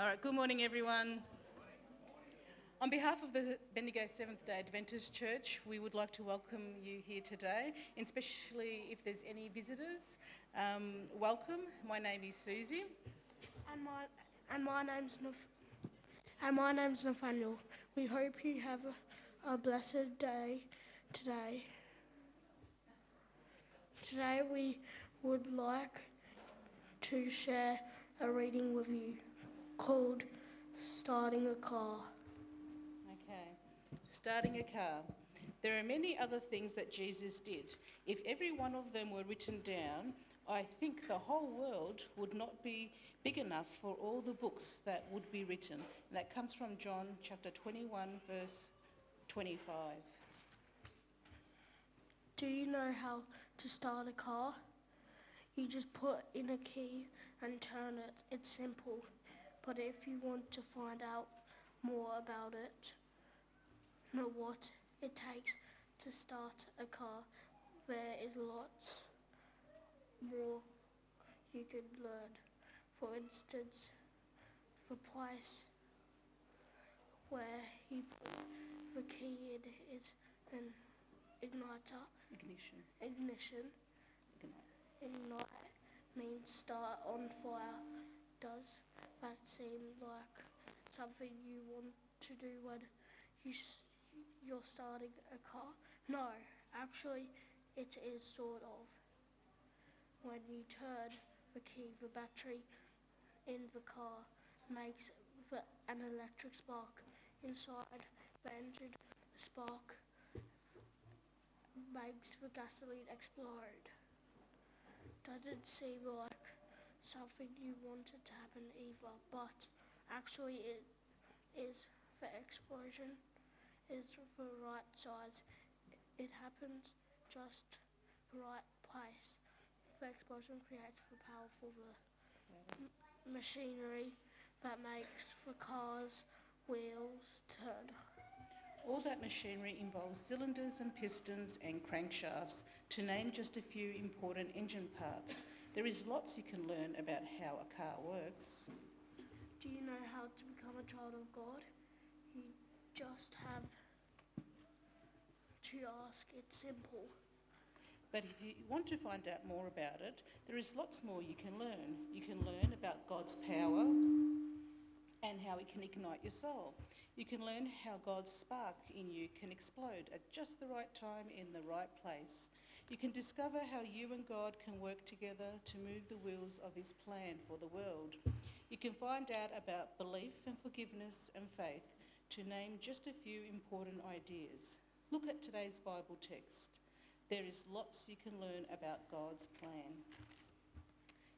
All right, good morning, everyone. On behalf of the Bendigo Seventh-day Adventist Church, we would like to welcome you here today, and especially if there's any visitors. Welcome. My name is Susie. And my name's Nathaniel. We hope you have a blessed day today. Today we would like to share a reading with you called Starting a Car. Okay, starting a car. There are many other things that Jesus did. If every one of them were written down, I think the whole world would not be big enough for all the books that would be written. And that comes from John chapter 21, verse 25. Do you know how to start a car? You just put in a key and turn it. It's simple. But if you want to find out more about it, know what it takes to start a car, there is lots more you could learn. For instance, the price where you put the key in is an ignition. Ignite means start on fire. Does that seem like something you want to do when you're starting a car? No, actually it is sort of. When you turn the key, the battery in the car makes an electric spark inside the engine. The spark makes the gasoline explode. Doesn't seem like something you wanted to happen either, but actually it is. The explosion is the right size. It happens just the right place. The explosion creates the power for the machinery that makes the car's wheels turn. All that machinery involves cylinders and pistons and crankshafts, to name just a few important engine parts. There is lots you can learn about how a car works. Do you know how to become a child of God? You just have to ask. It's simple. But if you want to find out more about it, there is lots more you can learn. You can learn about God's power and how it can ignite your soul. You can learn how God's spark in you can explode at just the right time in the right place. You can discover how you and God can work together to move the wheels of His plan for the world. You can find out about belief and forgiveness and faith, to name just a few important ideas. Look at today's Bible text. There is lots you can learn about God's plan.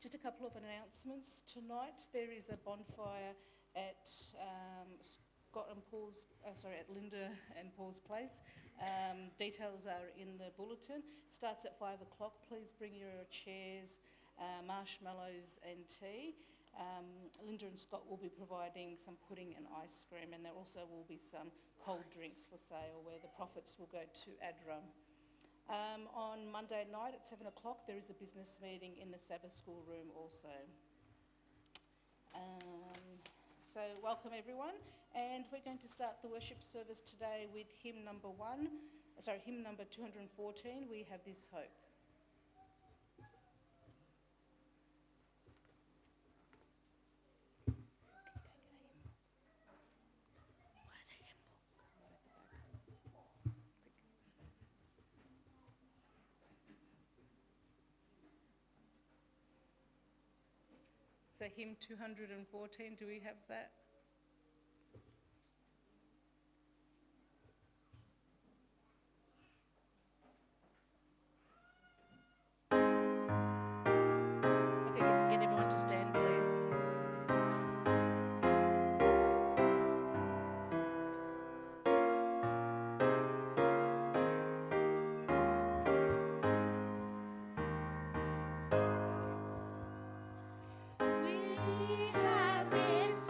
Just a couple of announcements. Tonight there is a bonfire at Linda and Paul's place. Details are in the bulletin. Starts at 5 o'clock. Please bring your chairs, marshmallows and tea. Linda and Scott will be providing some pudding and ice cream, and there also will be some cold drinks for sale where the profits will go to ADRA. On Monday night at 7 o'clock there is a business meeting in the Sabbath school room also. So welcome everyone, and we're going to start the worship service today with hymn number 214, We Have This Hope. So hymn 214, do we have that? Okay, get everyone to stand, please. We have this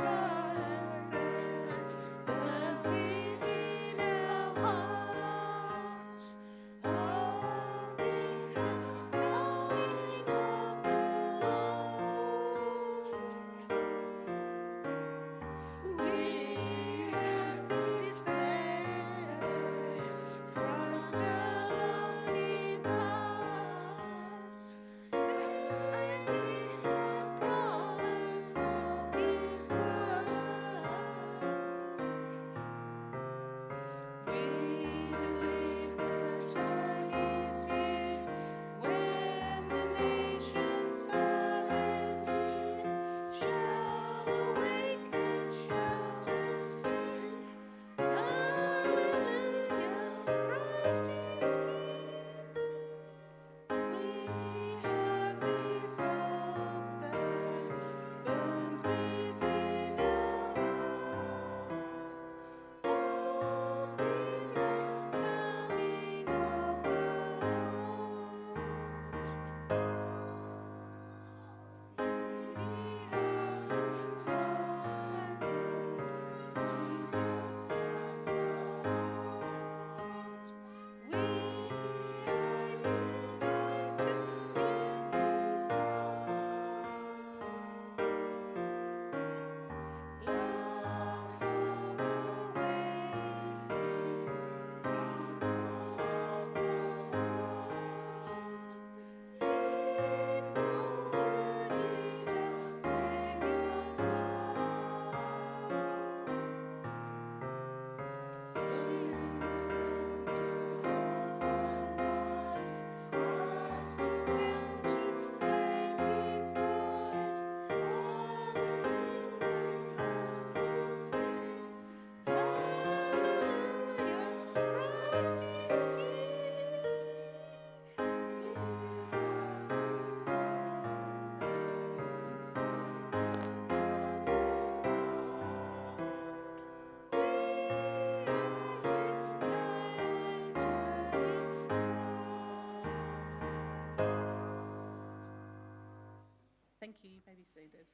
needed.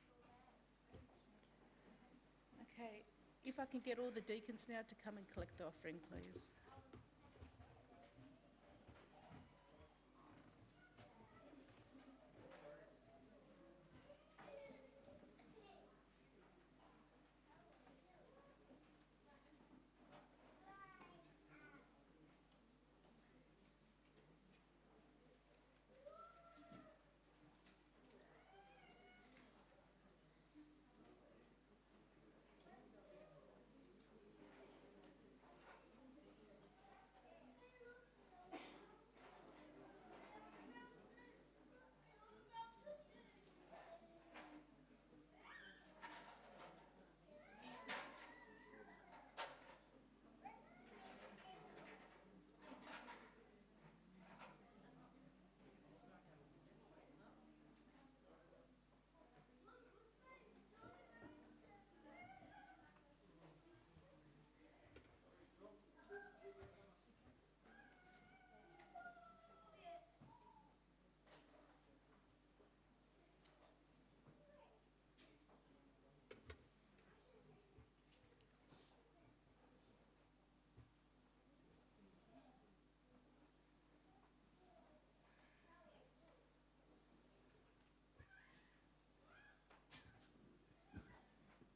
Okay, if I can get all the deacons now to come and collect the offering, please.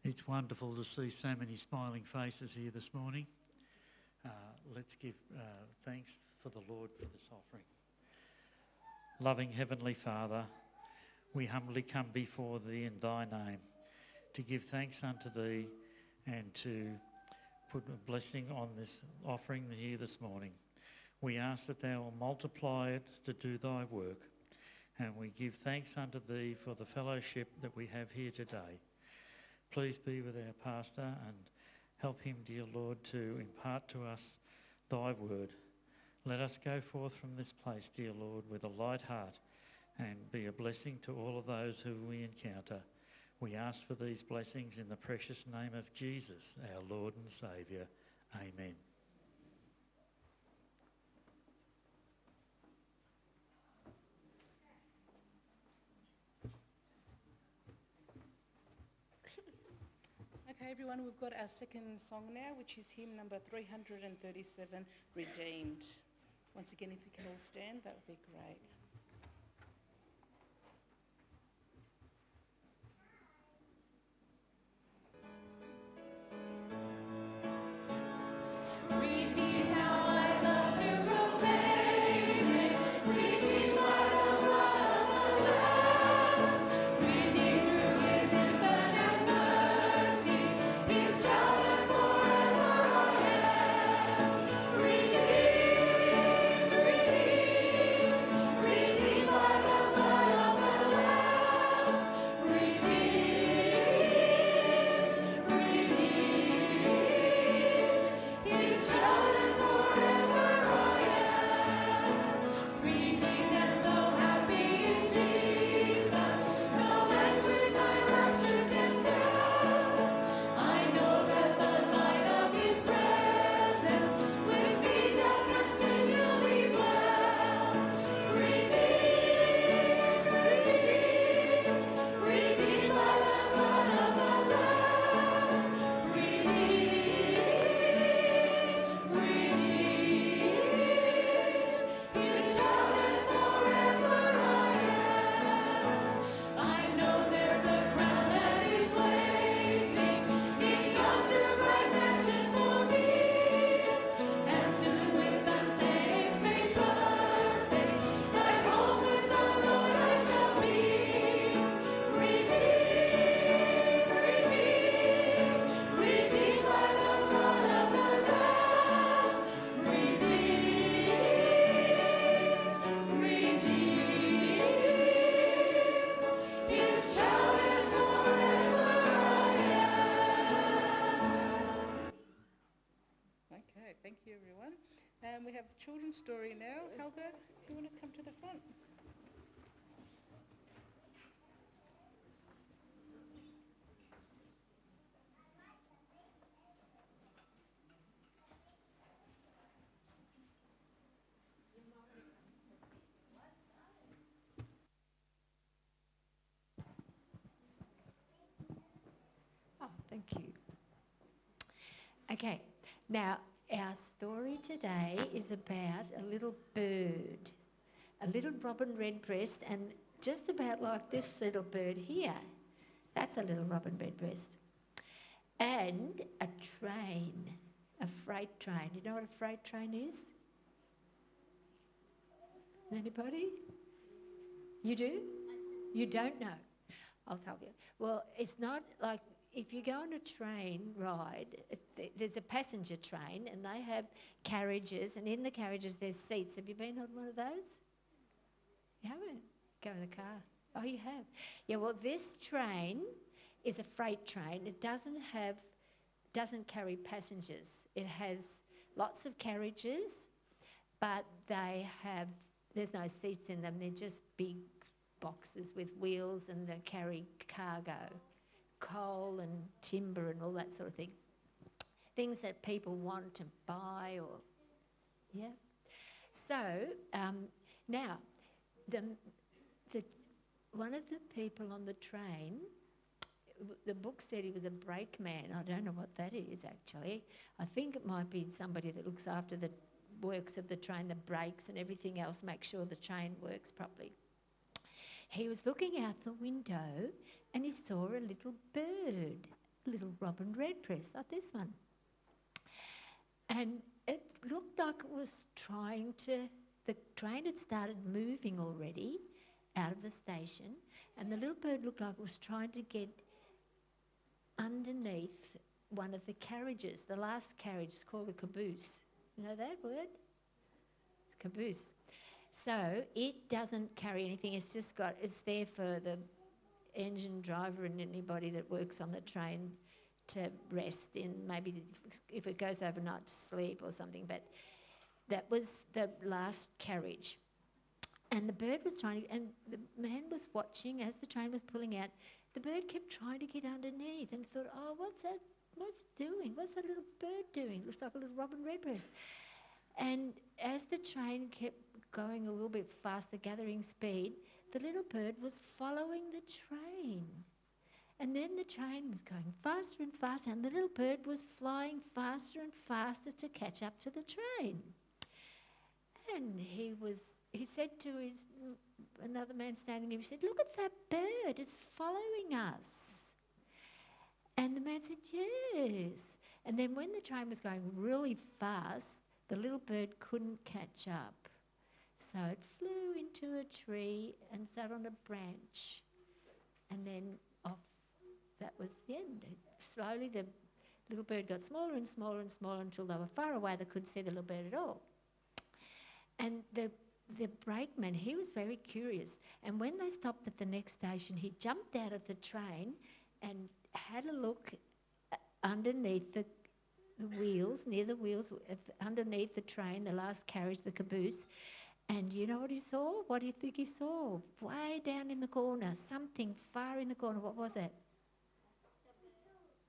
It's wonderful to see so many smiling faces here this morning. Let's give thanks for the Lord for this offering. Loving Heavenly Father, we humbly come before Thee in Thy name to give thanks unto Thee and to put a blessing on this offering here this morning. We ask that Thou will multiply it to do Thy work, and we give thanks unto Thee for the fellowship that we have here today. Please be with our pastor and help him, dear Lord, to impart to us Thy word. Let us go forth from this place, dear Lord, with a light heart and be a blessing to all of those who we encounter. We ask for these blessings in the precious name of Jesus, our Lord and Saviour. Amen. Okay, everyone, we've got our second song now, which is hymn number 337, Redeemed. Once again, if you can all stand, that would be great. Thank you, everyone. We have children's story now. Helga, if you want to come to the front. Thank you. Okay, now our story today is about a little bird, a little robin redbreast, and just about like this little bird here. That's a little robin redbreast. And a train, a freight train. You know what a freight train is? Anybody? You do? You don't know? I'll tell you. Well, it's not like if you go on a train ride, there's a passenger train and they have carriages, and in the carriages there's seats. Have you been on one of those? You haven't? Go in the car. Oh, you have? Yeah, well, this train is a freight train. It doesn't carry passengers. It has lots of carriages, but there's no seats in them. They're just big boxes with wheels, and they carry cargo, coal and timber and all that sort of thing. Things that people want to buy yeah. So now, one of the people on the train, the book said he was a brakeman. I don't know what that is actually. I think it might be somebody that looks after the works of the train, the brakes and everything else, make sure the train works properly. He was looking out the window and he saw a little bird, a little robin redbreast, like this one. And it looked like it was the train had started moving already out of the station, and the little bird looked like it was trying to get underneath one of the carriages. The last carriage is called a caboose. You know that word? Caboose. So it doesn't carry anything. It's there for the engine driver and anybody that works on the train to rest in, maybe if it goes overnight to sleep or something. But that was the last carriage. And the bird was and the man was watching as the train was pulling out. The bird kept trying to get underneath and thought, oh, what's that? What's it doing? What's that little bird doing? Looks like a little robin redbreast. And as the train kept going a little bit faster, gathering speed, the little bird was following the train. And then the train was going faster and faster, and the little bird was flying faster and faster to catch up to the train. And he said to another man standing there, he said, look at that bird, it's following us. And the man said, yes. And then when the train was going really fast, the little bird couldn't catch up. So it flew into a tree and sat on a branch. And then off, that was the end. Slowly the little bird got smaller and smaller and smaller until they were far away, they couldn't see the little bird at all. And the brakeman, he was very curious. And when they stopped at the next station, he jumped out of the train and had a look underneath the wheels, near the wheels, underneath the train, the last carriage, the caboose. And you know what he saw? What do you think he saw? Way down in the corner, something far in the corner. What was it?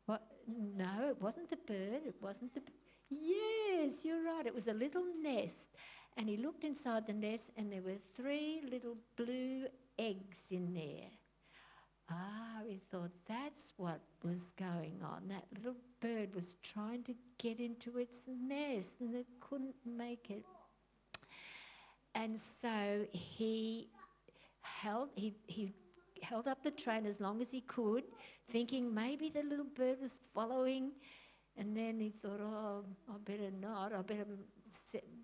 What? No, it wasn't the bird. It wasn't the... Yes, you're right. It was a little nest. And he looked inside the nest and there were 3 little blue eggs in there. He thought that's what was going on. That little bird was trying to get into its nest and it couldn't make it. And so he held up the train as long as he could, thinking maybe the little bird was following. And then he thought, oh, I better not. I better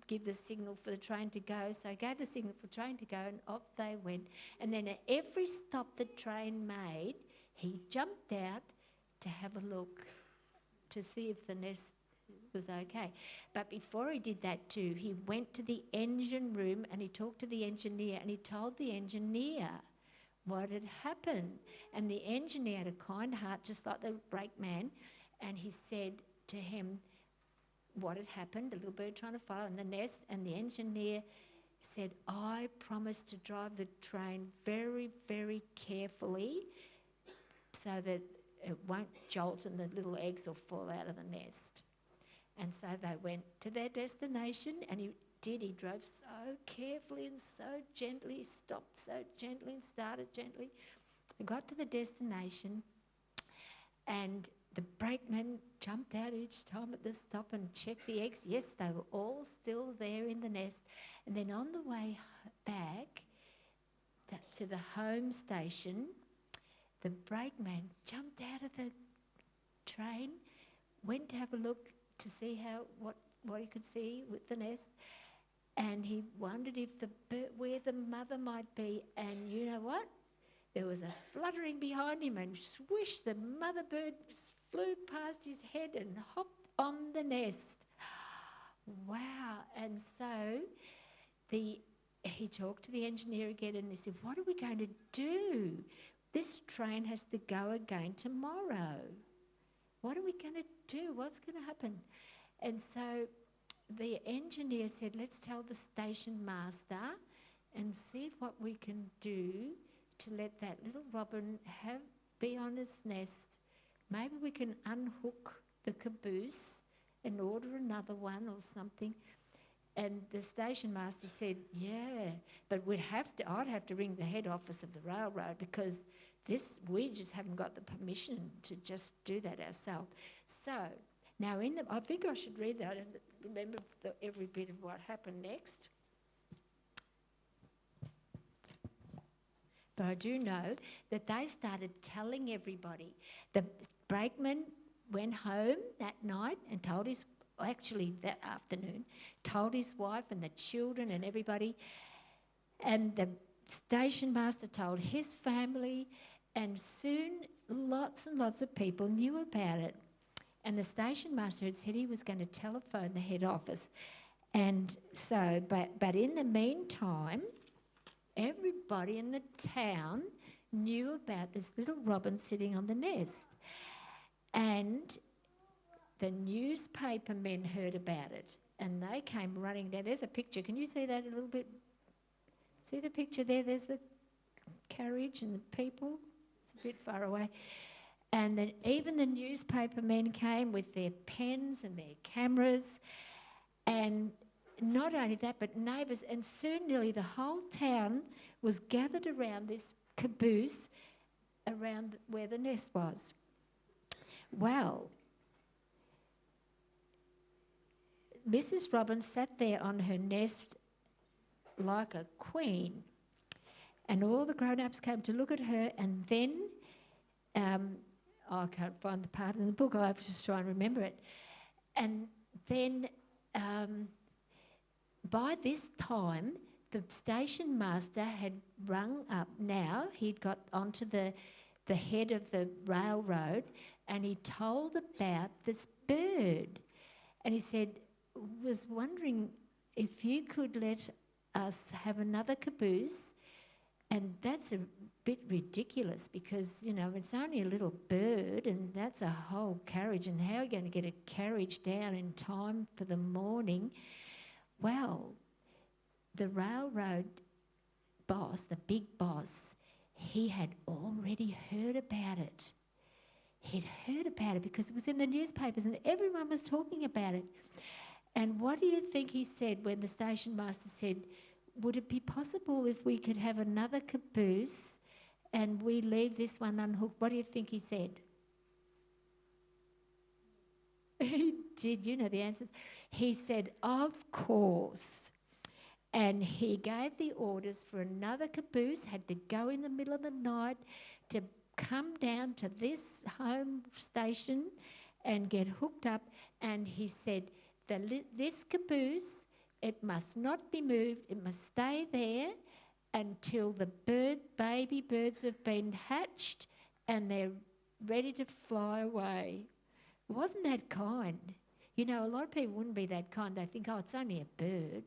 give the signal for the train to go. So he gave the signal for the train to go and off they went. And then at every stop the train made, he jumped out to have a look to see if the nest was okay. But before he did that too, he went to the engine room and he talked to the engineer and he told the engineer what had happened. And the engineer had a kind heart, just like the brakeman, and he said to him what had happened, the little bird trying to follow in the nest, and the engineer said, I promise to drive the train very, very carefully so that it won't jolt and the little eggs will fall out of the nest. And so they went to their destination, and he drove so carefully and so gently, stopped so gently and started gently. They got to the destination and the brakeman jumped out each time at the stop and checked the eggs. Yes, they were all still there in the nest. And then on the way back to the home station, the brakeman jumped out of the train, went to have a look to see what he could see with the nest, and he wondered if where the mother might be. And you know what? There was a fluttering behind him, and swish, the mother bird flew past his head and hopped on the nest. Wow. And so he talked to the engineer again, and they said, what are we going to do? This train has to go again tomorrow. What are we going to do? What's going to happen? And so the engineer said, let's tell the station master and see what we can do to let that little robin be on its nest. Maybe we can unhook the caboose and order another one or something. And the station master said, yeah, but I'd have to ring the head office of the railroad, because we just haven't got the permission to just do that ourselves. So now I think I should read that and remember every bit of what happened next. But I do know that they started telling everybody. The brakeman went home that night and that afternoon, told his wife and the children and everybody. And the station master told his family, and soon lots and lots of people knew about it. And the station master had said he was going to telephone the head office. And so, but in the meantime, everybody in the town knew about this little robin sitting on the nest. And the newspaper men heard about it, and they came running down. There's a picture. Can you see that a little bit? See the picture there? There's the carriage and the people. It's a bit far away. And then even the newspaper men came with their pens and their cameras. And not only that, but neighbours. And soon nearly the whole town was gathered around this caboose around where the nest was. Well, Mrs. Robin sat there on her nest like a queen, and all the grown-ups came to look at her. And then, I can't find the part in the book, I'll have to just try and remember it. And then by this time, the station master had rung up now. He'd got onto the head of the railroad, and he told about this bird. And he said, was wondering if you could let us have another caboose. And that's a bit ridiculous, because, it's only a little bird, and that's a whole carriage. And how are you going to get a carriage down in time for the morning? Well, the railroad boss, the big boss, he had already heard about it. He'd heard about it because it was in the newspapers and everyone was talking about it. And what do you think he said when the station master said, would it be possible if we could have another caboose and we leave this one unhooked? What do you think he said? He did, the answers. He said, of course. And he gave the orders for another caboose, had to go in the middle of the night to come down to this home station and get hooked up. And he said, this caboose, it must not be moved. It must stay there until the baby birds have been hatched and they're ready to fly away. Wasn't that kind? A lot of people wouldn't be that kind. They think, it's only a bird.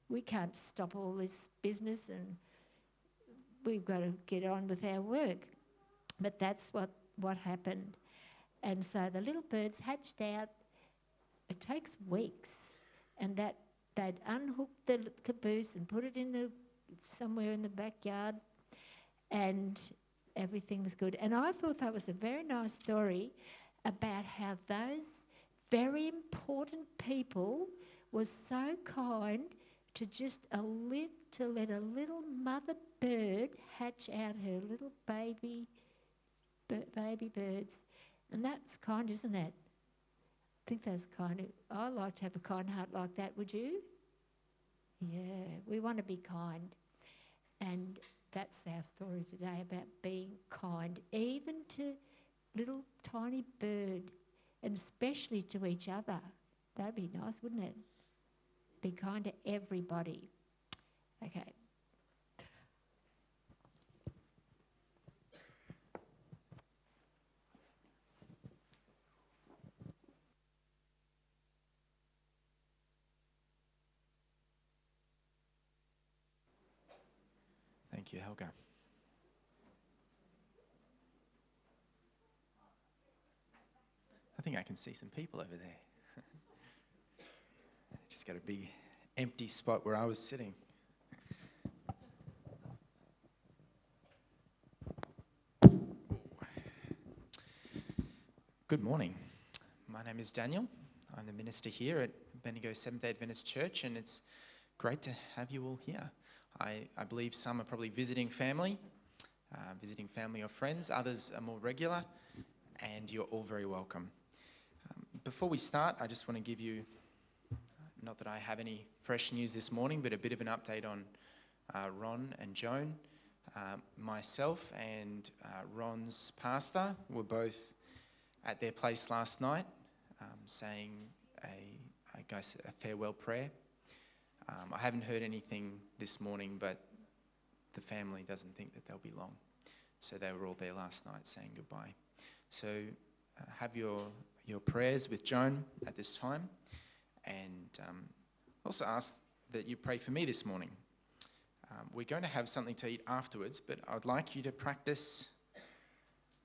We can't stop all this business and we've got to get on with our work. But that's what happened. And so the little birds hatched out. It takes weeks. And they'd unhook the caboose and put it somewhere in the backyard, and everything was good. And I thought that was a very nice story about how those very important people were so kind to let a little mother bird hatch out her little baby birds. And that's kind, isn't it? I think that's kind. I'd like to have a kind heart like that, would you? Yeah, we want to be kind. And that's our story today, about being kind, even to little tiny bird, and especially to each other. That'd be nice, wouldn't it? Be kind to everybody. Okay. Thank you, Helga. I think I can see some people over there. Just got a big empty spot where I was sitting. Good morning. My name is Daniel. I'm the minister here at Bendigo Seventh-day Adventist Church, and it's great to have you all here. I believe some are probably visiting family or friends. Others are more regular, and you're all very welcome. Before we start, I just want to give you, not that I have any fresh news this morning, but a bit of an update on Ron and Joan. Myself and Ron's pastor were both at their place last night, saying a farewell prayer. I haven't heard anything this morning, but the family doesn't think that they'll be long. So they were all there last night saying goodbye. So have your prayers with Joan at this time, and also ask that you pray for me this morning. We're going to have something to eat afterwards, but I'd like you to practice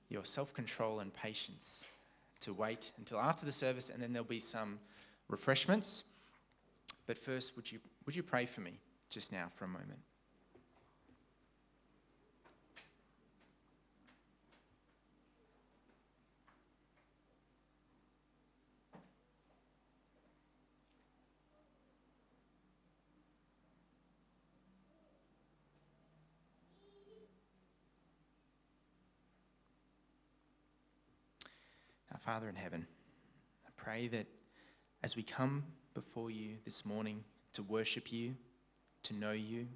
your self-control and patience to wait until after the service, and then there'll be some refreshments. But first, would you pray for me just now for a moment? Our Father in heaven, I pray that as we come before you this morning to worship you, to know you,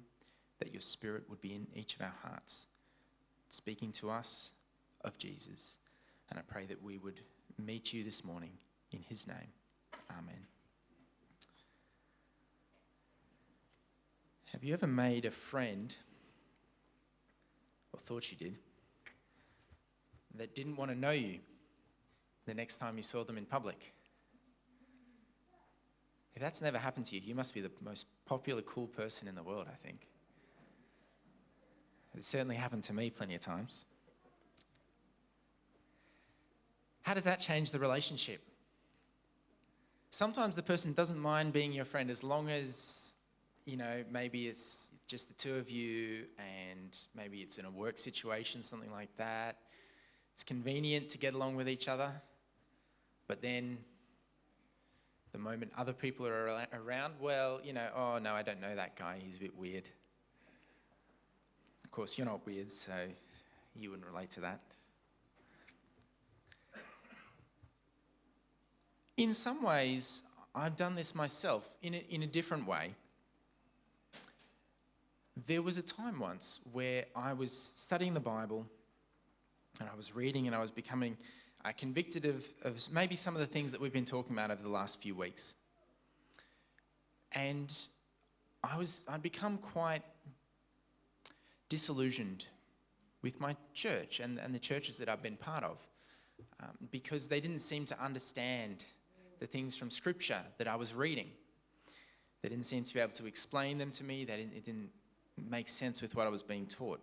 that your Spirit would be in each of our hearts, speaking to us of Jesus. And I pray that we would meet you this morning in his name. Amen. Have you ever made a friend, or thought you did, that didn't want to know you the next time you saw them in public? If that's never happened to you, you must be the most popular, cool person in the world, I think. It certainly happened to me plenty of times. How does that change the relationship? Sometimes the person doesn't mind being your friend as long as, maybe it's just the two of you and maybe it's in a work situation, something like that. It's convenient to get along with each other, but then the moment other people are around, oh no, I don't know that guy, he's a bit weird. Of course, you're not weird, so you wouldn't relate to that. In some ways, I've done this myself in a different way. There was a time once where I was studying the Bible and I was reading and I was becoming convicted of maybe some of the things that we've been talking about over the last few weeks. And I'd become quite disillusioned with my church and the churches that I've been part of, because they didn't seem to understand the things from Scripture that I was reading. They didn't seem to be able to explain them to me. It didn't make sense with what I was being taught.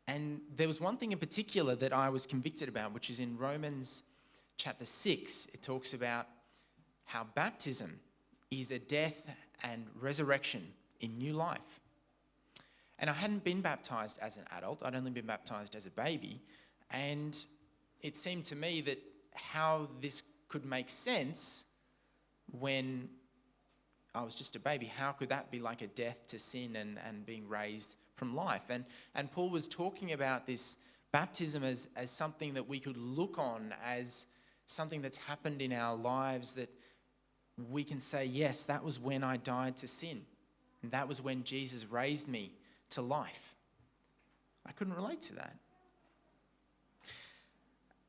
And there was one thing in particular that I was convicted about, which is in Romans chapter 6. It talks about how baptism is a death and resurrection in new life. And I hadn't been baptized as an adult. I'd only been baptized as a baby. And it seemed to me that how this could make sense when I was just a baby. How could that be like a death to sin and being raised from life? And Paul was talking about this baptism as something that we could look on as something that's happened in our lives that we can say, yes, that was when I died to sin. And that was when Jesus raised me to life. I couldn't relate to that.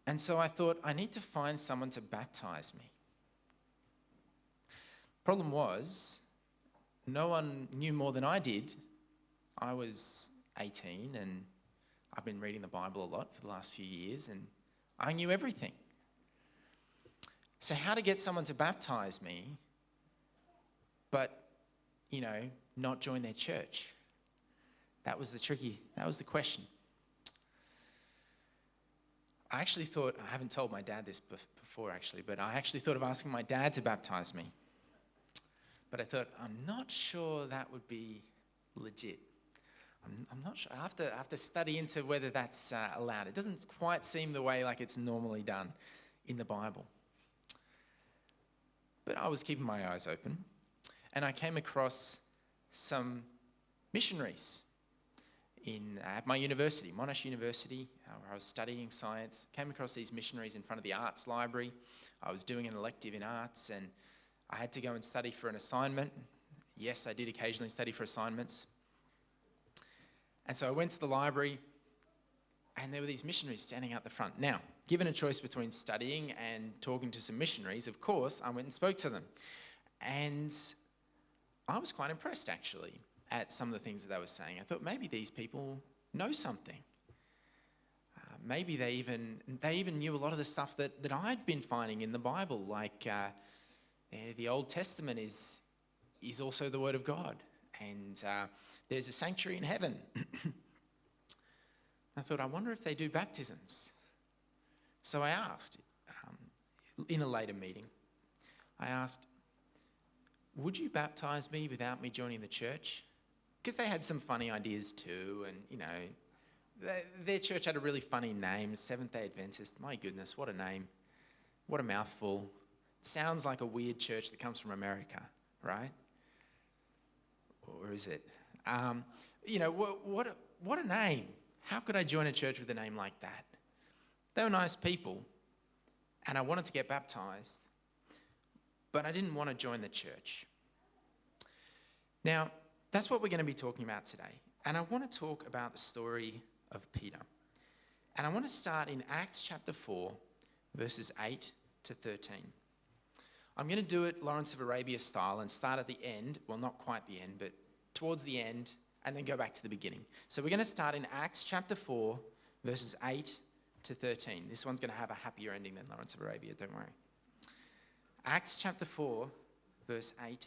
And so I thought, I need to find someone to baptize me. Problem was, no one knew more than I did. I was 18 and I've been reading the Bible a lot for the last few years and I knew everything. So how to get someone to baptize me, but, not join their church? That was the question. I haven't told my dad this before actually, but I actually thought of asking my dad to baptize me. But I thought, I'm not sure that would be legit. I'm not sure. I have to study into whether that's allowed. It doesn't quite seem the way like it's normally done in the Bible. But I was keeping my eyes open, and I came across some missionaries at my university, Monash University, where I was studying science. Came across these missionaries in front of the arts library. I was doing an elective in arts, and I had to go and study for an assignment. Yes, I did occasionally study for assignments. And so I went to the library, and there were these missionaries standing out the front. Now, given a choice between studying and talking to some missionaries, of course, I went and spoke to them. And I was quite impressed, actually, at some of the things that they were saying. I thought maybe these people know something. Maybe they even knew a lot of the stuff that I'd been finding in the Bible, like the Old Testament is also the Word of God, and there's a sanctuary in heaven. I thought, I wonder if they do baptisms. So I asked, in a later meeting, would you baptize me without me joining the church? Because they had some funny ideas too, and their church had a really funny name, Seventh-day Adventist. My goodness, what a name. What a mouthful. Sounds like a weird church that comes from America, right? Or is it? What a name. How could I join a church with a name like that? They were nice people, and I wanted to get baptized, but I didn't want to join the church. Now, that's what we're going to be talking about today. And I want to talk about the story of Peter. And I want to start in Acts chapter 4, verses 8 to 13. I'm going to do it Lawrence of Arabia style and start at the end. Well, not quite the end, but towards the end, and then go back to the beginning. So we're going to start in Acts chapter 4, verses 8 to 13. This one's going to have a happier ending than Lawrence of Arabia, don't worry. Acts chapter 4, verse 8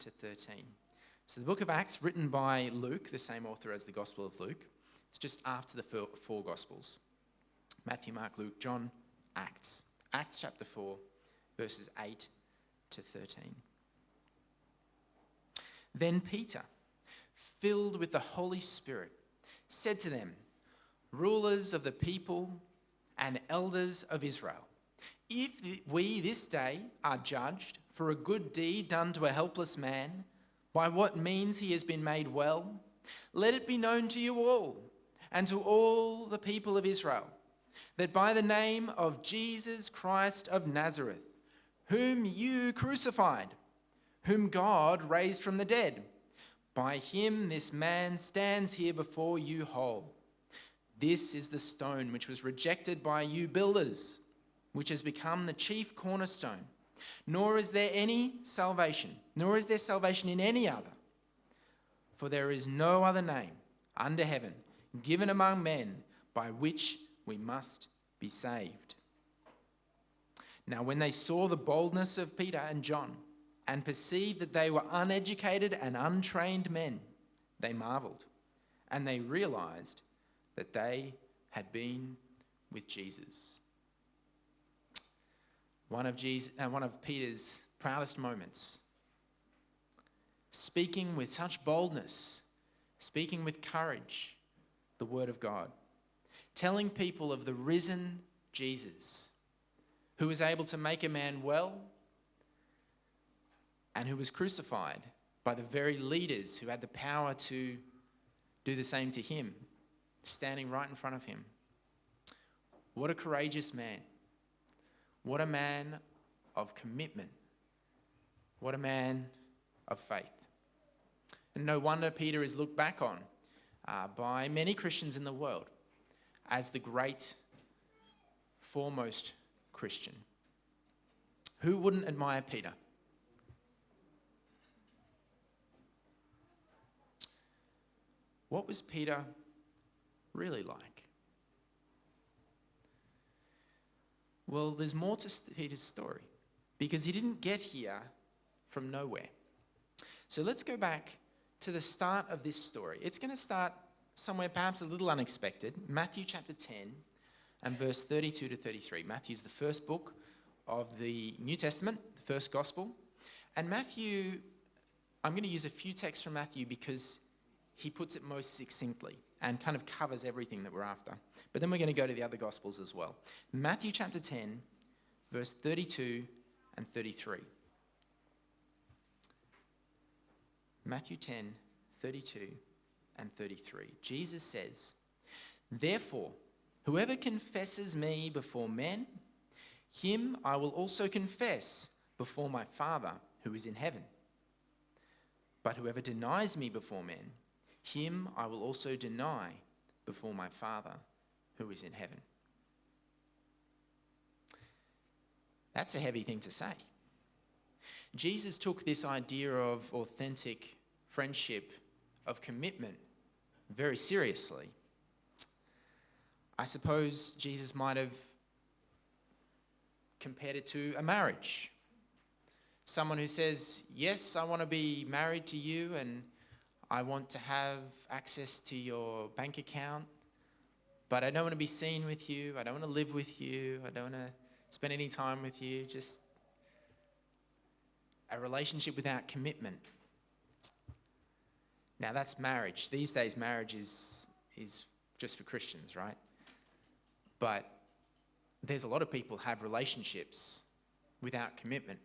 to 13. So the book of Acts, written by Luke, the same author as the Gospel of Luke. It's just after the four Gospels. Matthew, Mark, Luke, John, Acts. Acts chapter 4, verses 8 to 13. Then Peter, filled with the Holy Spirit, said to them, rulers of the people and elders of Israel, if we this day are judged for a good deed done to a helpless man, by what means he has been made well, let it be known to you all and to all the people of Israel, that by the name of Jesus Christ of Nazareth, whom you crucified, whom God raised from the dead, by him this man stands here before you whole. This is the stone which was rejected by you builders, which has become the chief cornerstone. Nor is there salvation in any other. For there is no other name under heaven given among men by which we must be saved. Now when they saw the boldness of Peter and John and perceived that they were uneducated and untrained men, they marveled, and they realized that they had been with Jesus. One of Peter's proudest moments. Speaking with such boldness, speaking with courage, the word of God. Telling people of the risen Jesus, who was able to make a man well and who was crucified by the very leaders who had the power to do the same to him, standing right in front of him. What a courageous man. What a man of commitment. What a man of faith. And no wonder Peter is looked back on by many Christians in the world as the great foremost Christian. Who wouldn't admire Peter? What was Peter really like? Well, there's more to Peter's story because he didn't get here from nowhere. So let's go back to the start of this story. It's going to start somewhere perhaps a little unexpected. Matthew chapter 10 and verse 32 to 33. Matthew's the first book of the New Testament, the first gospel. And Matthew, I'm going to use a few texts from Matthew because he puts it most succinctly and kind of covers everything that we're after. But then we're going to go to the other Gospels as well. Matthew chapter 10, verse 32 and 33. Matthew 10, 32 and 33. Jesus says, "Therefore, whoever confesses me before men, him I will also confess before my Father who is in heaven. But whoever denies me before men, him I will also deny before my Father who is in heaven." That's a heavy thing to say. Jesus took this idea of authentic friendship, of commitment, very seriously. I suppose Jesus might have compared it to a marriage. Someone who says, yes, I want to be married to you and I want to have access to your bank account, but I don't want to be seen with you. I don't want to live with you. I don't want to spend any time with you. Just a relationship without commitment. Now that's marriage. These days marriage is just for Christians, right? But there's a lot of people who have relationships without commitment.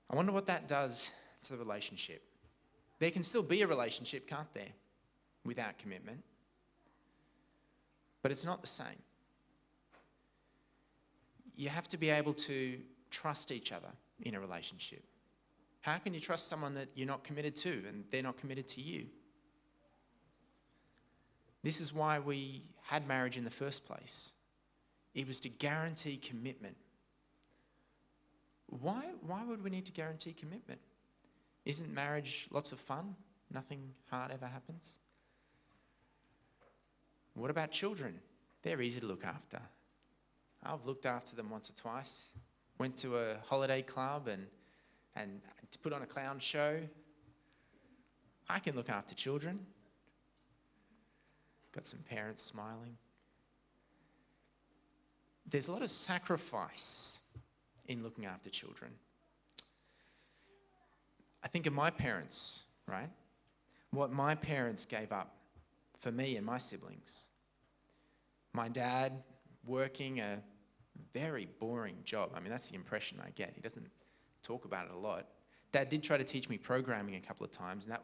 I wonder what that does to the relationship. There can still be a relationship, can't there, without commitment? But it's not the same. You have to be able to trust each other in a relationship. How can you trust someone that you're not committed to and they're not committed to you? This is why we had marriage in the first place. It was to guarantee commitment. Why would we need to guarantee commitment? Isn't marriage lots of fun? Nothing hard ever happens? What about children? They're easy to look after. I've looked after them once or twice. Went to a holiday club and put on a clown show. I can look after children. Got some parents smiling. There's a lot of sacrifice in looking after children. I think of my parents, right? What my parents gave up for me and my siblings. My dad working a very boring job. I mean, that's the impression I get. He doesn't talk about it a lot. Dad did try to teach me programming a couple of times, and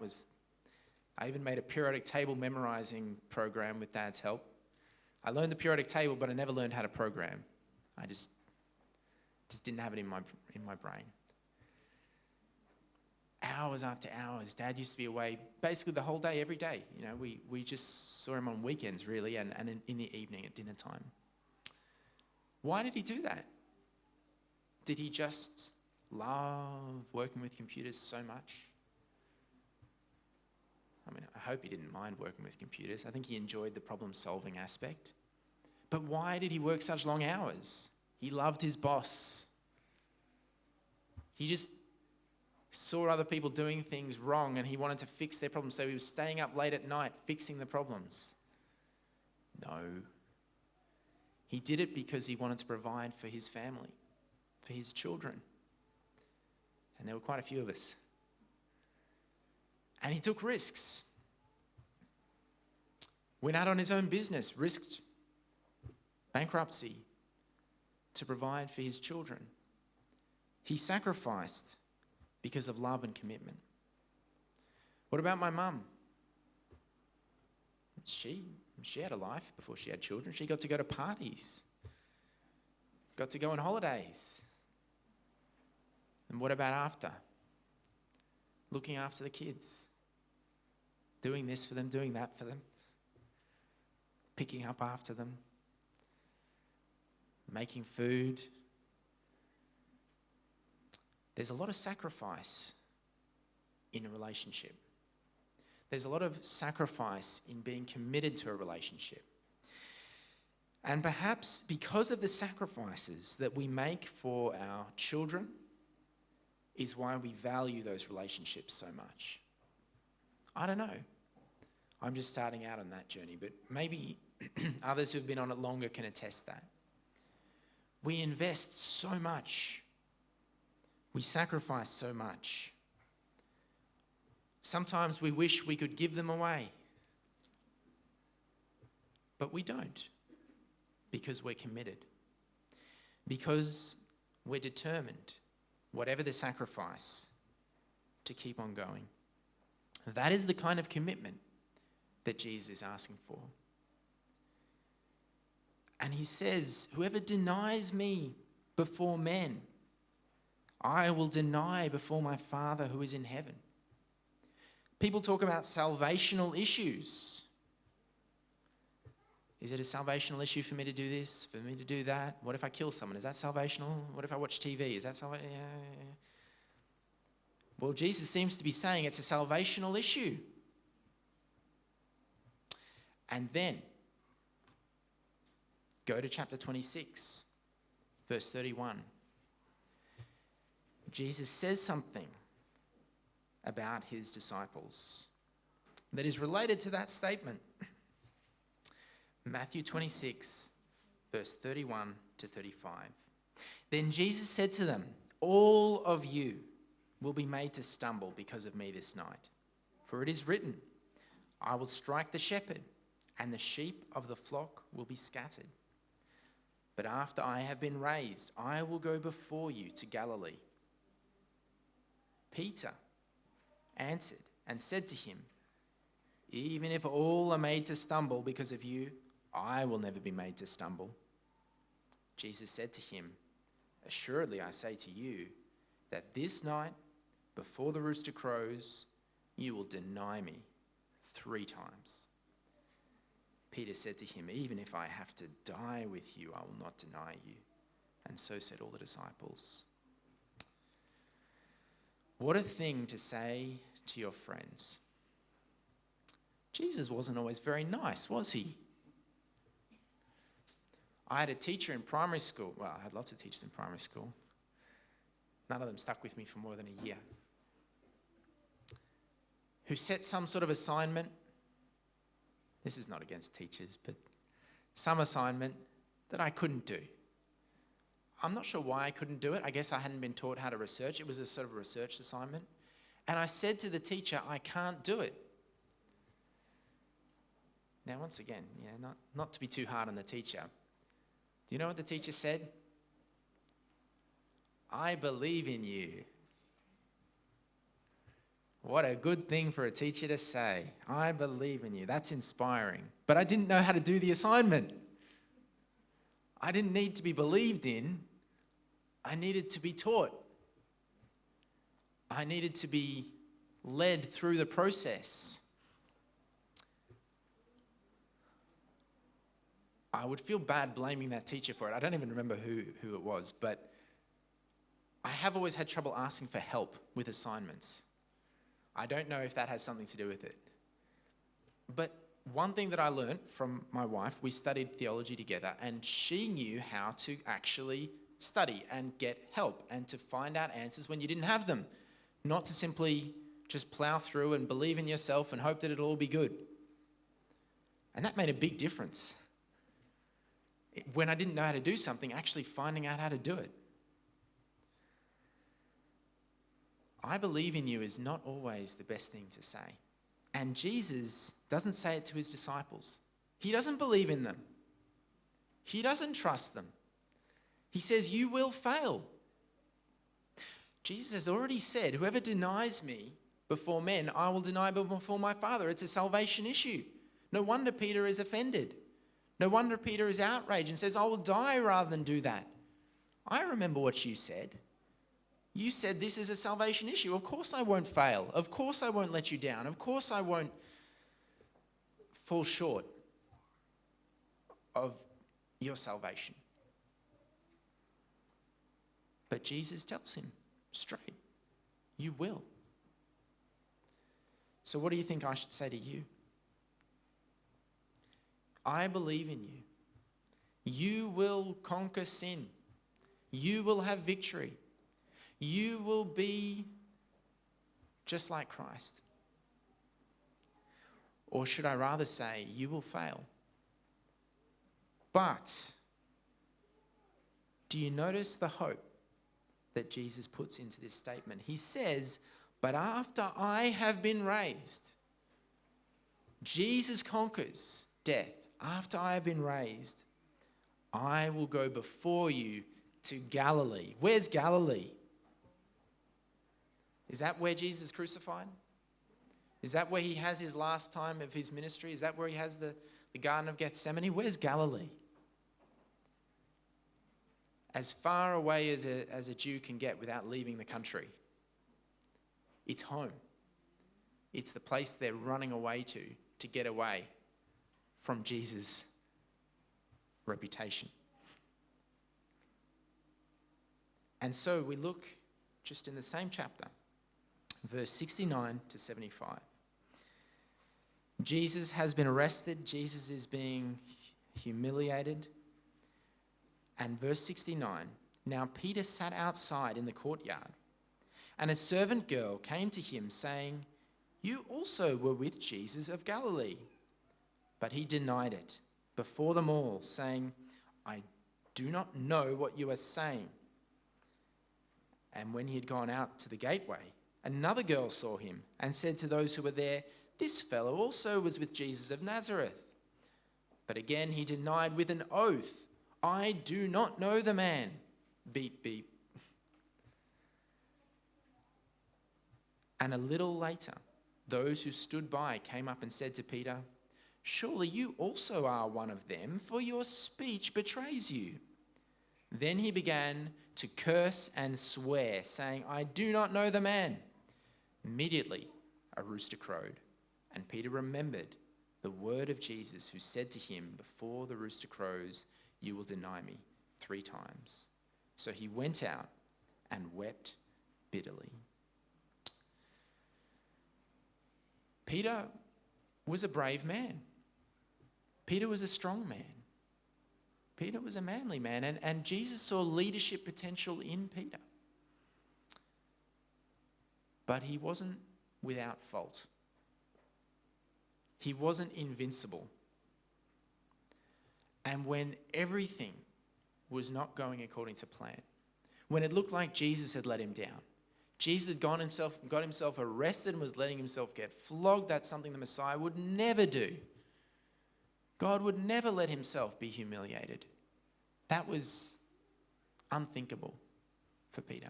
I even made a periodic table memorizing program with Dad's help. I learned the periodic table, but I never learned how to program. I just didn't have it in my brain. Hours after hours. Dad used to be away basically the whole day, every day. You know, we just saw him on weekends, really, and in the evening at dinner time. Why did he do that? Did he just love working with computers so much? I mean, I hope he didn't mind working with computers. I think he enjoyed the problem-solving aspect. But why did he work such long hours? He loved his boss. He just saw other people doing things wrong and he wanted to fix their problems, so he was staying up late at night fixing the problems. No. He did it because he wanted to provide for his family, for his children. And there were quite a few of us. And he took risks. Went out on his own business, risked bankruptcy to provide for his children. He sacrificed because of love and commitment. What about my mum? She She had a life before she had children. She got to go to parties, got to go on holidays. And what about after? Looking after the kids, doing this for them, doing that for them, picking up after them, making food. There's a lot of sacrifice in a relationship. There's a lot of sacrifice in being committed to a relationship. And perhaps because of the sacrifices that we make for our children is why we value those relationships so much. I don't know. I'm just starting out on that journey, but maybe others who've been on it longer can attest that. We invest so much. We sacrifice so much. Sometimes we wish we could give them away, but we don't, because we're committed, because we're determined, whatever the sacrifice, to keep on going. That is the kind of commitment that Jesus is asking for. And he says, whoever denies me before men, I will deny before my Father who is in heaven. People talk about salvational issues. Is it a salvational issue for me to do this, for me to do that? What if I kill someone? Is that salvational? What if I watch TV? Is that salvational? Yeah. Well, Jesus seems to be saying it's a salvational issue. And then, go to chapter 26, verse 31. Jesus says something about his disciples that is related to that statement. Matthew 26, verse 31 to 35. Then Jesus said to them, all of you will be made to stumble because of me this night. For it is written, I will strike the shepherd, and the sheep of the flock will be scattered. But after I have been raised, I will go before you to Galilee. Peter answered and said to him, even if all are made to stumble because of you, I will never be made to stumble. Jesus said to him, assuredly I say to you that this night, before the rooster crows, you will deny me 3 times. Peter said to him, even if I have to die with you, I will not deny you. And so said all the disciples. What a thing to say to your friends. Jesus wasn't always very nice, was he? I had a teacher in primary school. Well, I had lots of teachers in primary school. None of them stuck with me for more than a year. Who set some sort of assignment. This is not against teachers, but some assignment that I couldn't do. I'm not sure why I couldn't do it. I guess I hadn't been taught how to research. It was a sort of research assignment. And I said to the teacher, I can't do it. Now, once again, not to be too hard on the teacher. Do you know what the teacher said? I believe in you. What a good thing for a teacher to say. I believe in you. That's inspiring. But I didn't know how to do the assignment. I didn't need to be believed in. I needed to be taught. I needed to be led through the process. I would feel bad blaming that teacher for it. I don't even remember who it was, but I have always had trouble asking for help with assignments. I don't know if that has something to do with it. But one thing that I learned from my wife, we studied theology together, and she knew how to actually study and get help and to find out answers when you didn't have them. Not to simply just plow through and believe in yourself and hope that it'll all be good. And that made a big difference. When I didn't know how to do something, actually finding out how to do it. I believe in you is not always the best thing to say. And Jesus doesn't say it to his disciples. He doesn't believe in them. He doesn't trust them. He says, you will fail. Jesus has already said, whoever denies me before men, I will deny before my Father. It's a salvation issue. No wonder Peter is offended. No wonder Peter is outraged and says, I will die rather than do that. I remember what you said. You said this is a salvation issue. Of course I won't fail. Of course I won't let you down. Of course I won't fall short of your salvation. But Jesus tells him straight, you will. So what do you think I should say to you? I believe in you. You will conquer sin. You will have victory. You will be just like Christ. Or should I rather say, you will fail. But do you notice the hope that Jesus puts into this statement? He says, but after I have been raised, Jesus conquers death. After I have been raised, I will go before you to Galilee. Where's Galilee? Is that where Jesus is crucified? Is that where he has his last time of his ministry? Is that where he has the Garden of Gethsemane? Where's Galilee? As far away as a Jew can get without leaving the country. It's home. It's the place they're running away to get away from Jesus' reputation. And so we look just in the same chapter, verse 69 to 75. Jesus has been arrested. Jesus is being humiliated. And verse 69, now Peter sat outside in the courtyard, and a servant girl came to him saying, you also were with Jesus of Galilee. But he denied it before them all, saying, I do not know what you are saying. And when he had gone out to the gateway, another girl saw him and said to those who were there, this fellow also was with Jesus of Nazareth. But again he denied with an oath, I do not know the man. Beep, beep. And a little later, those who stood by came up and said to Peter, surely you also are one of them, for your speech betrays you. Then he began to curse and swear, saying, I do not know the man. Immediately a rooster crowed, and Peter remembered the word of Jesus, who said to him, before the rooster crows, you will deny me 3 times. So he went out and wept bitterly. Peter was a brave man. Peter was a strong man. Peter was a manly man, and Jesus saw leadership potential in Peter. But he wasn't without fault. He wasn't invincible. And when everything was not going according to plan, when it looked like Jesus had let him down, Jesus had got himself arrested and was letting himself get flogged, that's something the Messiah would never do. God would never let himself be humiliated. That was unthinkable for Peter.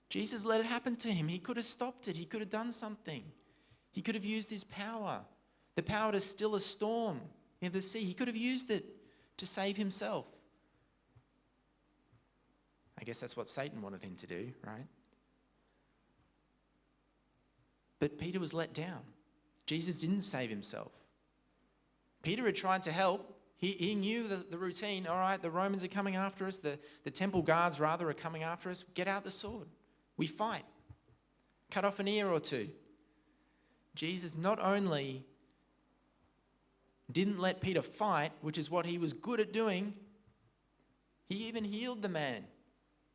Jesus let it happen to him. He could have stopped it. He could have done something. He could have used his power, the power to still a storm in the sea. He could have used it to save himself. I guess that's what Satan wanted him to do, right? But Peter was let down. Jesus didn't save himself. Peter had tried to help. He knew the routine. All right, the Romans are coming after us. The temple guards, rather, are coming after us. Get out the sword. We fight. Cut off an ear or two. Jesus not only didn't let Peter fight, which is what he was good at doing, he even healed the man,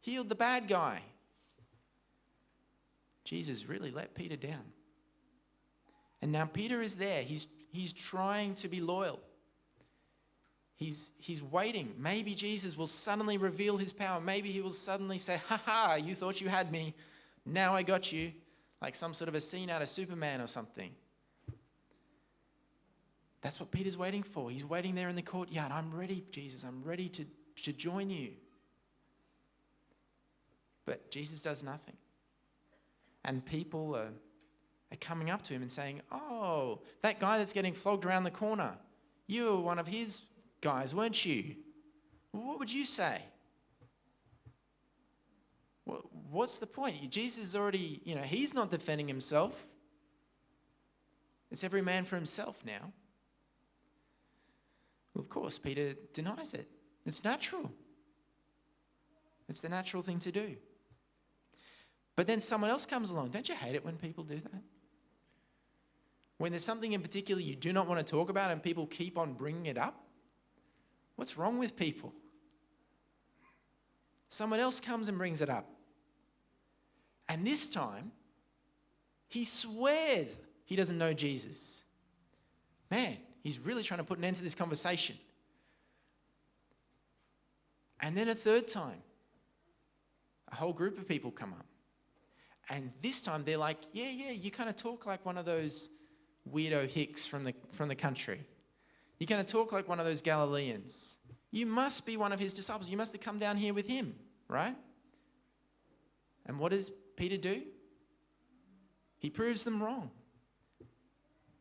healed the bad guy. Jesus really let Peter down. And now Peter is there. He's trying to be loyal. He's waiting. Maybe Jesus will suddenly reveal his power. Maybe he will suddenly say, ha ha, you thought you had me. Now I got you. Like some sort of a scene out of Superman or something. That's what Peter's waiting for. He's waiting there in the courtyard. I'm ready, Jesus. I'm ready to join you. But Jesus does nothing. And people are are coming up to him and saying, "Oh, that guy that's getting flogged around the corner, you were one of his guys, weren't you? What would you say?" What's the point? Jesus is already, he's not defending himself. It's every man for himself now. Well, of course, Peter denies it. It's natural. It's the natural thing to do. But then someone else comes along. Don't you hate it when people do that? When there's something in particular you do not want to talk about and people keep on bringing it up? What's wrong with people? Someone else comes and brings it up. And this time, he swears he doesn't know Jesus. Man, he's really trying to put an end to this conversation. And then a third time, a whole group of people come up. And this time they're like, yeah, you kind of talk like one of those weirdo hicks from the country. You're going to talk like one of those Galileans. You must be one of his disciples. You must have come down here with him, right? And what does Peter do? He proves them wrong.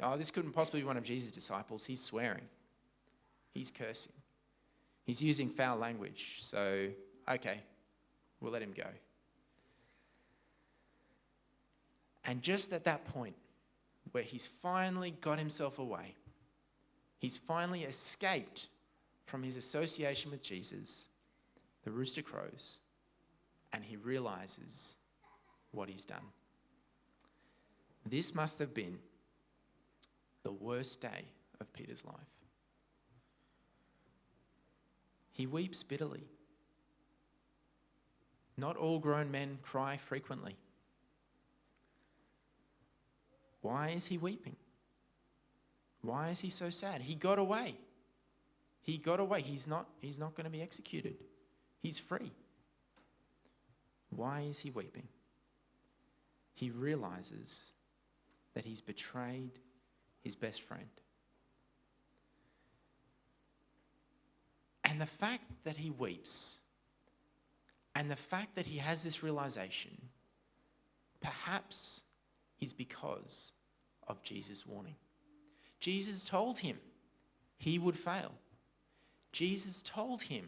Oh, this couldn't possibly be one of Jesus' disciples. He's swearing. He's cursing. He's using foul language. So, okay, we'll let him go. And just at that point, where he's finally got himself away, he's finally escaped from his association with Jesus, the rooster crows, and he realizes what he's done. This must have been the worst day of Peter's life. He weeps bitterly. Not all grown men cry frequently. Why is he weeping? Why is he so sad? He got away. He got away. He's not going to be executed. He's free. Why is he weeping? He realizes that he's betrayed his best friend. And the fact that he weeps and the fact that he has this realization perhaps is because of Jesus' warning. Jesus told him he would fail. Jesus told him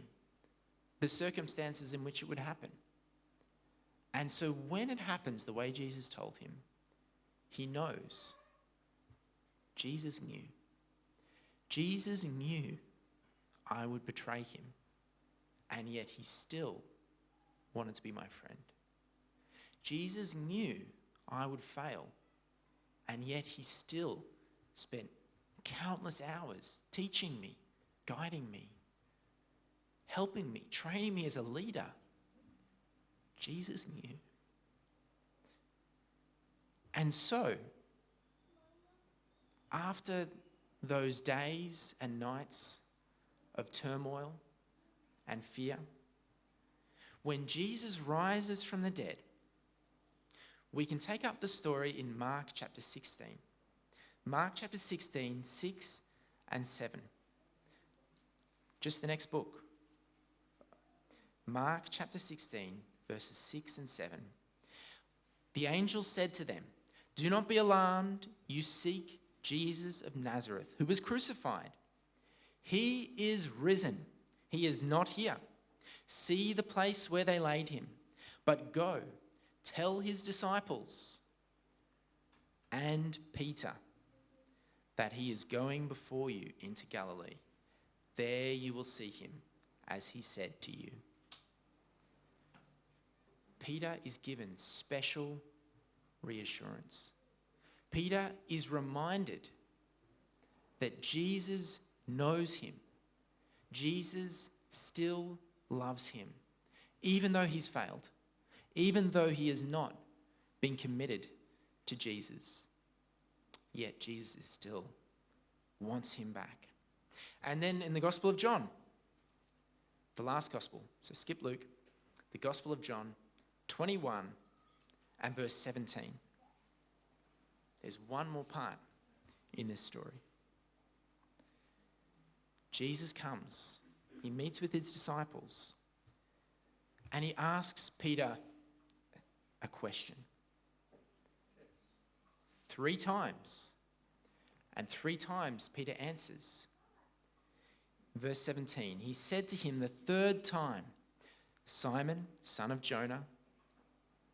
the circumstances in which it would happen. And so when it happens the way Jesus told him, he knows. Jesus knew. Jesus knew I would betray him, and yet he still wanted to be my friend. Jesus knew I would fail, and yet he still spent countless hours teaching me, guiding me, helping me, training me as a leader. Jesus knew. And so, after those days and nights of turmoil and fear, when Jesus rises from the dead, we can take up the story in Mark chapter 16. Mark chapter 16, 6 and 7. Just the next book. Mark chapter 16, verses 6 and 7. The angel said to them, "Do not be alarmed. You seek Jesus of Nazareth, who was crucified. He is risen. He is not here. See the place where they laid him. But go, tell his disciples and Peter that he is going before you into Galilee. There you will see him, as he said to you." Peter is given special reassurance. Peter is reminded that Jesus knows him. Jesus still loves him, even though he's failed, even though he has not been committed to Jesus. Yet Jesus still wants him back. And then in the Gospel of John, the last Gospel, so skip Luke, the Gospel of John, 21 and verse 17. There's one more part in this story. Jesus comes, he meets with his disciples, and he asks Peter a question. 3 times. And 3 times Peter answers. Verse 17, he said to him the 3rd time, Simon, son of Jonah,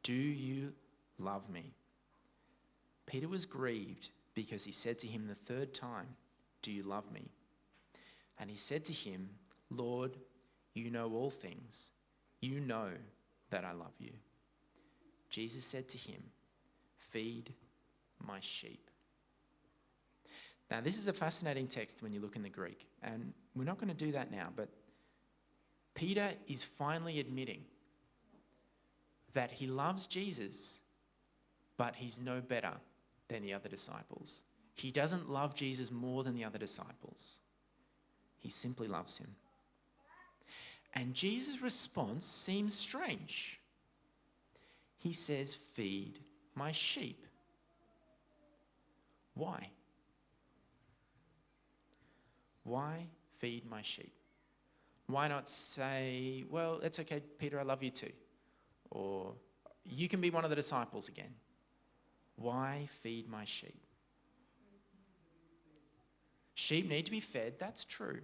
do you love me? Peter was grieved because he said to him the 3rd time, do you love me? And he said to him, Lord, you know all things. You know that I love you. Jesus said to him, feed my sheep. Now, this is a fascinating text when you look in the Greek, and we're not going to do that now, but Peter is finally admitting that he loves Jesus, but he's no better than the other disciples. He doesn't love Jesus more than the other disciples. He simply loves him. And Jesus' response seems strange. He says, feed my sheep. Why? Why feed my sheep? Why not say, well, it's okay, Peter, I love you too. Or you can be one of the disciples again. Why feed my sheep? Sheep need to be fed, that's true.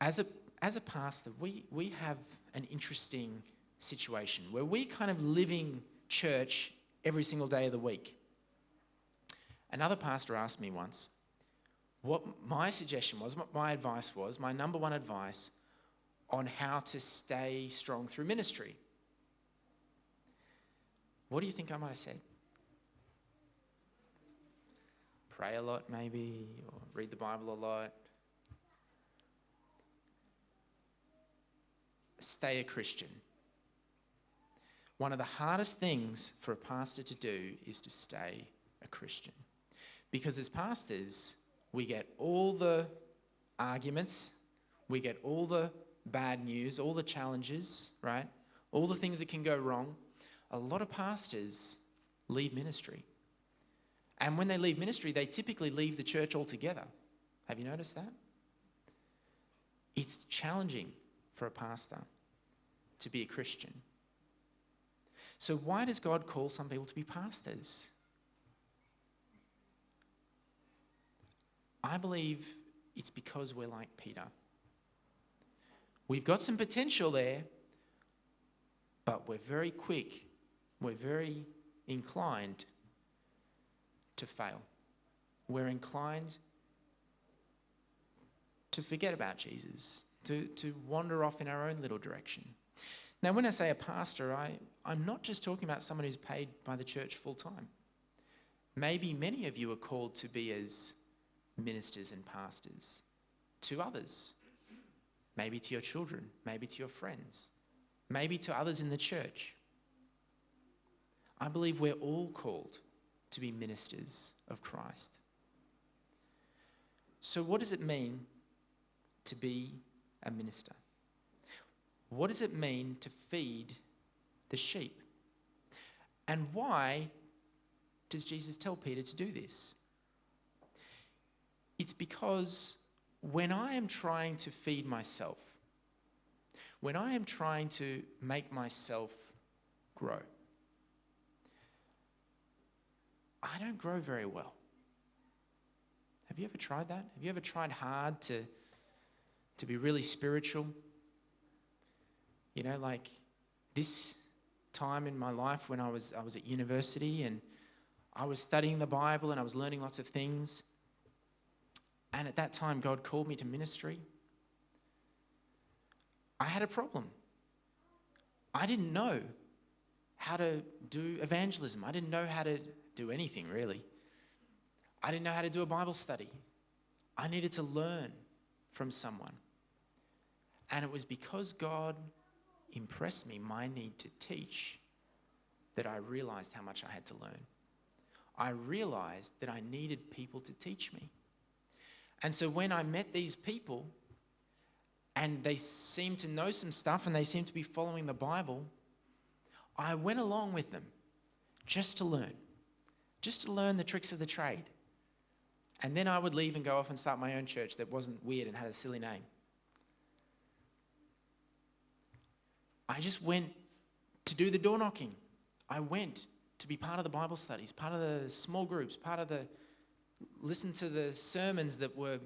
As a pastor, we have an interesting situation where we kind of living church every single day of the week. Another pastor asked me once what my suggestion was, what my advice was, my number one advice on how to stay strong through ministry. What do you think I might have said? Pray a lot maybe, or read the Bible a lot. Stay a Christian. One of the hardest things for a pastor to do is to stay a Christian. Because as pastors, we get all the arguments, we get all the bad news, all the challenges, right? All the things that can go wrong. A lot of pastors leave ministry. And when they leave ministry, they typically leave the church altogether. Have you noticed that? It's challenging for a pastor to be a Christian. So why does God call some people to be pastors? I believe it's because we're like Peter. We've got some potential there, but we're very quick, we're very inclined to fail. We're inclined to forget about Jesus, to wander off in our own little direction. Now, when I say a pastor, I'm not just talking about someone who's paid by the church full time. Maybe many of you are called to be as ministers and pastors to others. Maybe to your children, maybe to your friends, maybe to others in the church. I believe we're all called to be ministers of Christ. So what does it mean to be a minister? What does it mean to feed the sheep? And why does Jesus tell Peter to do this? It's because when I am trying to feed myself, when I am trying to make myself grow, I don't grow very well. Have you ever tried that? Have you ever tried hard to be really spiritual? You know, like this time in my life when I was at university and I was studying the Bible and I was learning lots of things. And at that time, God called me to ministry. I had a problem. I didn't know how to do evangelism. I didn't know how to do anything, really. I didn't know how to do a Bible study. I needed to learn from someone. And it was because God impressed me my need to teach that I realized how much I had to learn. I realized that I needed people to teach me. And so when I met these people and they seemed to know some stuff and they seemed to be following the Bible, I went along with them just to learn the tricks of the trade. And then I would leave and go off and start my own church that wasn't weird and had a silly name. I just went to do the door knocking. I went to be part of the Bible studies, part of the small groups, listen to the sermons that were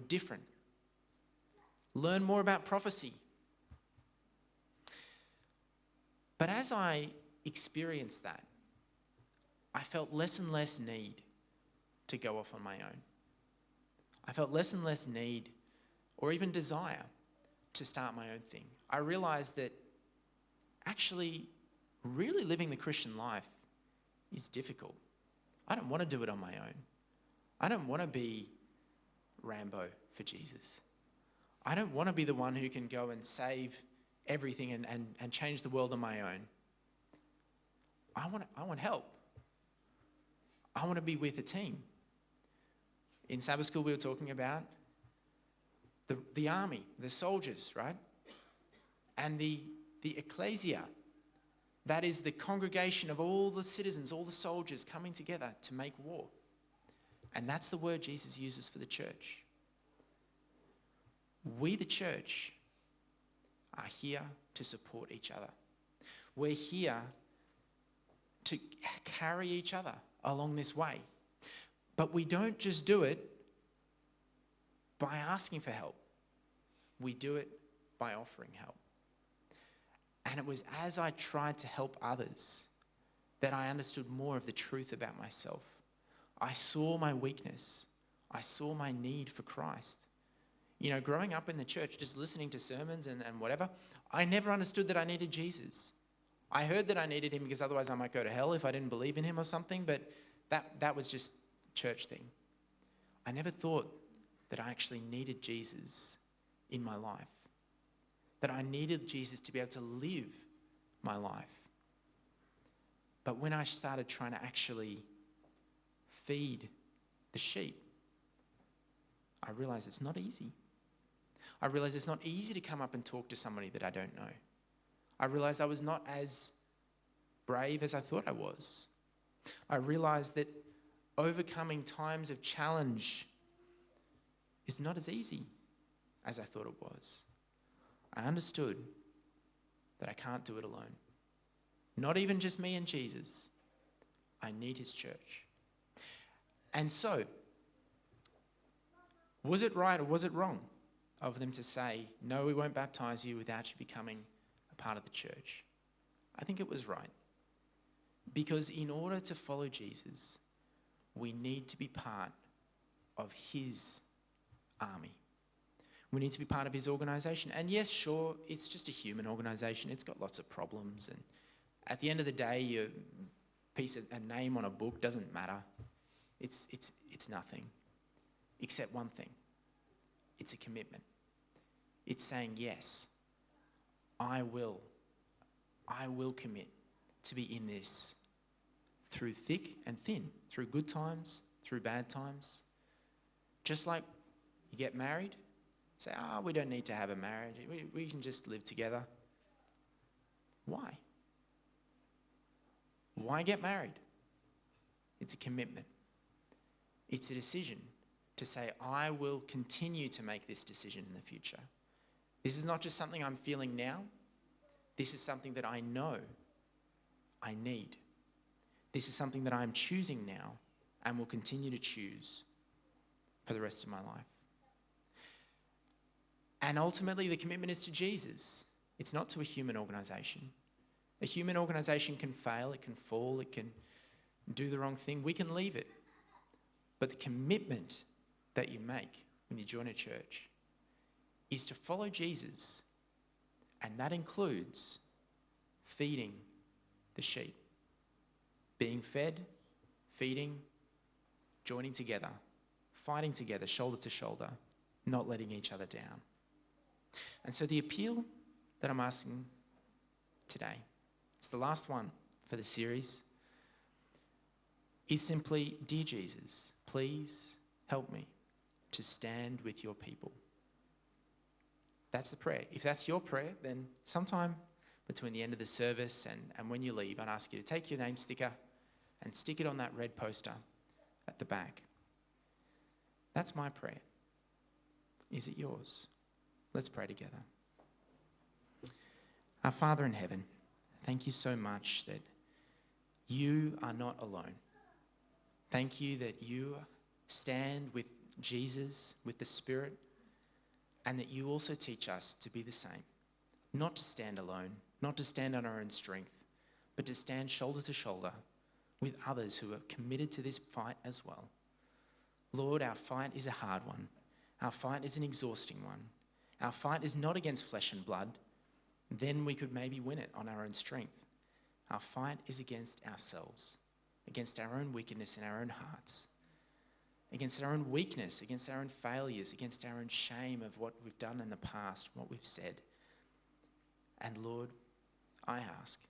different. Learn more about prophecy. But as I experienced that, I felt less and less need to go off on my own. I felt less and less need or even desire to start my own thing. I realized that actually really living the Christian life is difficult. I don't want to do it on my own. I don't want to be Rambo for Jesus. I don't want to be the one who can go and save everything and change the world on my own. I want help. I want to be with a team. In Sabbath school, we were talking about the army, the soldiers, right? And the ecclesia. That is the congregation of all the citizens, all the soldiers coming together to make war. And that's the word Jesus uses for the church. We, the church, are here to support each other. We're here to carry each other along this way. But we don't just do it by asking for help. We do it by offering help. And it was as I tried to help others that I understood more of the truth about myself. I saw my weakness. I saw my need for Christ. You know, growing up in the church, just listening to sermons and whatever, I never understood that I needed Jesus. I heard that I needed him because otherwise I might go to hell if I didn't believe in him or something, but that was just a church thing. I never thought that I actually needed Jesus in my life, that I needed Jesus to be able to live my life. But when I started trying to actually feed the sheep, I realized it's not easy. I realized it's not easy to come up and talk to somebody that I don't know. I realized I was not as brave as I thought I was. I realized that overcoming times of challenge is not as easy as I thought it was. I understood that I can't do it alone. Not even just me and Jesus. I need his church. And so, was it right or was it wrong of them to say, no, we won't baptize you without you becoming a part of the church? I think it was right. Because in order to follow Jesus, we need to be part of his army. We need to be part of his organisation. And yes, sure, it's just a human organisation. It's got lots of problems. And at the end of the day, a name on a book doesn't matter. It's nothing. Except one thing. It's a commitment. It's saying, yes, I will commit to be in this through thick and thin, through good times, through bad times. Just like you get married, say, we don't need to have a marriage. We can just live together. Why? Why get married? It's a commitment. It's a decision to say, I will continue to make this decision in the future. This is not just something I'm feeling now. This is something that I know I need. This is something that I'm choosing now and will continue to choose for the rest of my life. And ultimately, the commitment is to Jesus. It's not to a human organisation. A human organisation can fail, it can fall, it can do the wrong thing. We can leave it. But the commitment that you make when you join a church is to follow Jesus. And that includes feeding the sheep. Being fed, feeding, joining together, fighting together, shoulder to shoulder, not letting each other down. And so the appeal that I'm asking today, it's the last one for the series, is simply, dear Jesus, please help me to stand with your people. That's the prayer. If that's your prayer, then sometime between the end of the service and when you leave, I'd ask you to take your name sticker and stick it on that red poster at the back. That's my prayer. Is it yours? Let's pray together. Our Father in heaven, thank you so much that You are not alone. Thank you that you stand with Jesus, with the Spirit, and that you also teach us to be the same. Not to stand alone, not to stand on our own strength, but to stand shoulder to shoulder with others who are committed to this fight as well. Lord, our fight is a hard one. Our fight is an exhausting one. Our fight is not against flesh and blood. Then we could maybe win it on our own strength. Our fight is against ourselves, against our own wickedness in our own hearts, against our own weakness, against our own failures, against our own shame of what we've done in the past, what we've said. And Lord, I ask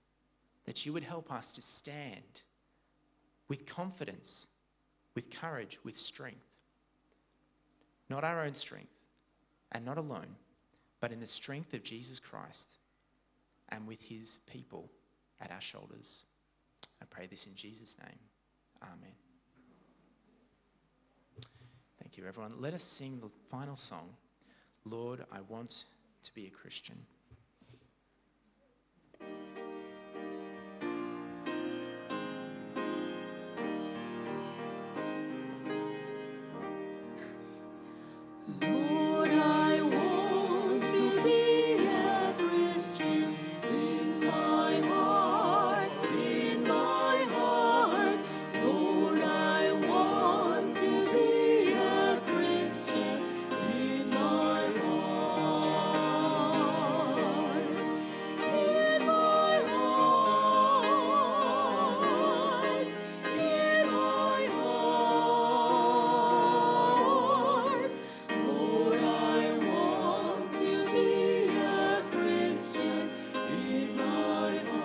that you would help us to stand with confidence, with courage, with strength. Not our own strength and not alone, but in the strength of Jesus Christ and with his people at our shoulders. I pray this in Jesus' name. Amen. Thank you, everyone. Let us sing the final song, Lord, I Want to Be a Christian. Lord, I want to be a Christian in my heart, in my heart. Lord, I want to be a Christian in my heart, in my heart, in my heart. Lord, I want to be a Christian in my heart.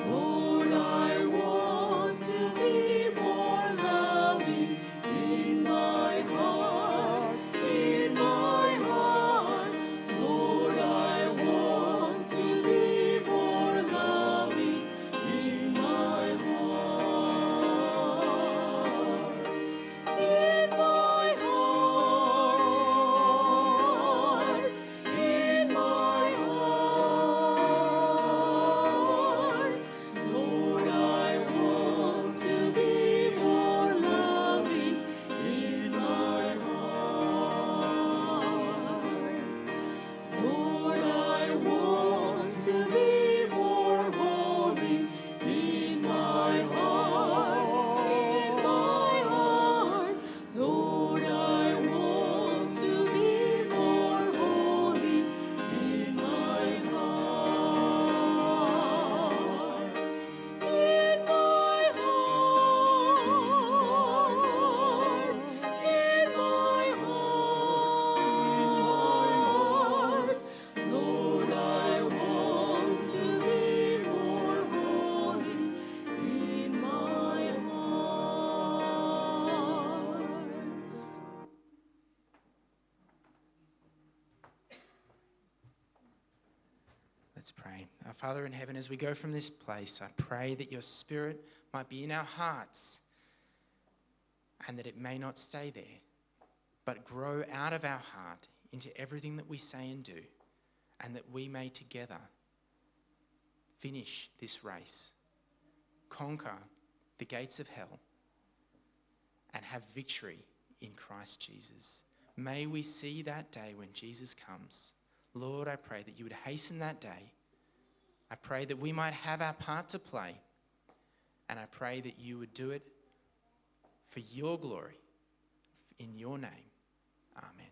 Lord, I want to be more loving in my heart, in my heart. Lord, I want to be more loving in my heart, in my heart, in my heart. Lord, I want to be more loving in my heart. Lord, I want to be more holy in my heart, in my heart. Lord, I want to be more holy in my heart, in my heart, in my heart. Lord, I want to be more holy in my heart. Let's pray. Our Father in heaven, as we go from this place, I pray that your Spirit might be in our hearts and that it may not stay there, but grow out of our heart into everything that we say and do, and that we may together finish this race, conquer the gates of hell, and have victory in Christ Jesus. May we see that day when Jesus comes. Lord, I pray that you would hasten that day. I pray that we might have our part to play, and I pray that you would do it for your glory, in your name. Amen.